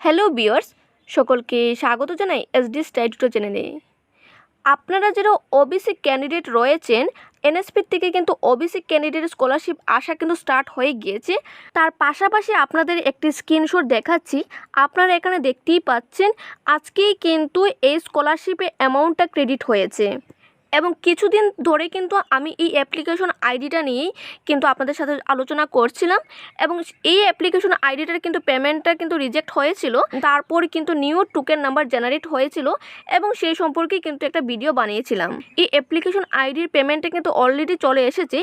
Hello viewers, সকলকে স্বাগত জানাই SDStudyTutorial চ্যানেলে। আপনারা যারা ওবিসি ক্যান্ডিডেট রয়েছেন, এনএসপি থেকে কিন্তু ওবিসি ক্যান্ডিডেট স্কলারশিপ আসা কিন্তু স্টার্ট হয়ে গিয়েছে। তার পাশাপাশি আপনাদের একটি স্ক্রিনশট দেখাচ্ছি। আপনারা এখানে দেখতেই পাচ্ছেন আজকেই কিন্তু এই স্কলারশিপের অ্যামাউন্টটা ক্রেডিট হয়েছে এবং কিছুদিন ধরে কিন্তু আমি এই অ্যাপ্লিকেশন আইডিটা নিয়েই কিন্তু আপনাদের সাথে আলোচনা করছিলাম এবং এই অ্যাপ্লিকেশন আইডিটার কিন্তু পেমেন্টটা কিন্তু রিজেক্ট হয়েছিল। তারপর কিন্তু নিউ টোকেন নাম্বার জেনারেট হয়েছিল এবং সেই সম্পর্কে কিন্তু একটা ভিডিও বানিয়েছিলাম। এই অ্যাপ্লিকেশন আইডির পেমেন্টটা কিন্তু অলরেডি চলে এসেছে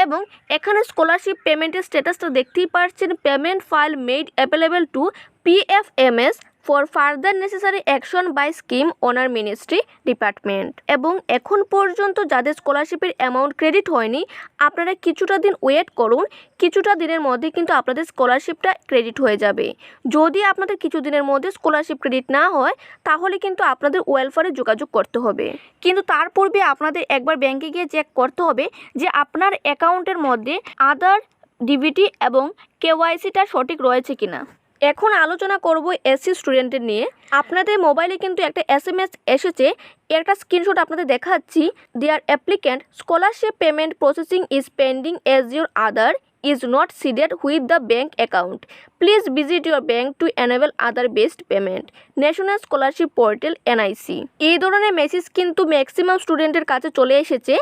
এবং এখানে স্কলারশিপ পেমেন্টের স্ট্যাটাসটা দেখতেই পাচ্ছেন, payment file made available to PFMS for further necessary action by scheme owner ministry department. এবং এখন পর্যন্ত যাদের স্কলারশিপের অ্যামাউন্ট ক্রেডিট হয়নি, আপনারা কিছুটা দিন ওয়েট করুন। কিছুটা দিনের মধ্যে কিন্তু আপনাদের স্কলারশিপটা ক্রেডিট হয়ে যাবে। যদি আপনাদের কিছু দিনের মধ্যে স্কলারশিপ ক্রেডিট না হয়, তাহলে কিন্তু আপনাদের ওয়েলফেয়ারে যোগাযোগ করতে হবে। কিন্তু তার পূর্বে আপনাদের একবার ব্যাংকে গিয়ে চেক করতে হবে যে আপনার অ্যাকাউন্টের মধ্যে আধার, ডিবিটি এবং KYCটা সঠিক রয়েছে কিনা। এখন আলোচনা করব এসসি স্টুডেন্টের নিয়ে। আপনাদের মোবাইলে কিন্তু একটা SMS এসেছে, একটা স্ক্রিনশট আপনাদের দেখাচ্ছি। Their applicant scholarship payment processing is pending as your other is not seated with the bank account. Please visit your bank to enable other based payment. National scholarship portal NIC। এই ধরনের message কিন্তু maximum স্টুডেন্টের কাছে চলে এসেছে।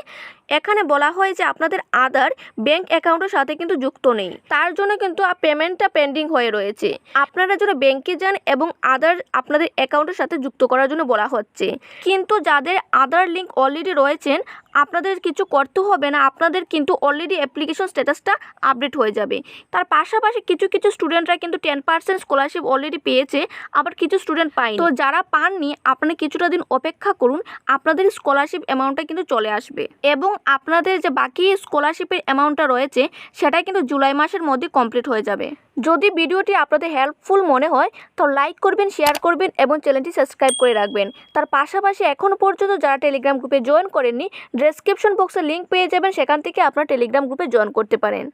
এখানে বলা হয় যে আপনাদের আদার ব্যাংক অ্যাকাউন্টের সাথে কিন্তু যুক্ত নেই, তার জন্য কিন্তু পেমেন্টটা পেন্ডিং হয়ে রয়েছে। আপনারা যেন ব্যাংকে যান এবং আদার আপনাদের অ্যাকাউন্টের সাথে যুক্ত করার জন্য বলা হচ্ছে। কিন্তু যাদের আদার লিঙ্ক অলরেডি রয়েছেন, আপনাদের কিছু করতে হবে না, আপনাদের কিন্তু অলরেডি অ্যাপ্লিকেশন স্ট্যাটাসটা আপডেট হয়ে যাবে। তার পাশাপাশি কিছু স্টুডেন্টরা কিন্তু 10% স্কলারশিপ অলরেডি পেয়েছে, আবার কিছু স্টুডেন্ট পায়নি। তো যারা পাননি, আপনি কিছুটা দিন অপেক্ষা করুন, আপনাদের স্কলারশিপ অ্যামাউন্টটা কিন্তু চলে আসবে এবং আপনাদের যে বাকি স্কলারশিপের অ্যামাউন্টটা রয়েছে সেটা কিন্তু জুলাই মাসের মধ্যে কমপ্লিট হয়ে যাবে। যদি ভিডিওটি আপনাদের হেল্পফুল মনে হয় তো লাইক করবেন, শেয়ার করবেন এবং চ্যানেলটি সাবস্ক্রাইব করে রাখবেন। তার পাশাপাশি এখনও পর্যন্ত যারা টেলিগ্রাম গ্রুপে জয়েন করেননি, ডেসক্রিপশন বক্সে লিঙ্ক পেয়ে যাবেন, সেখান থেকে আপনারা টেলিগ্রাম গ্রুপে জয়েন করতে পারেন।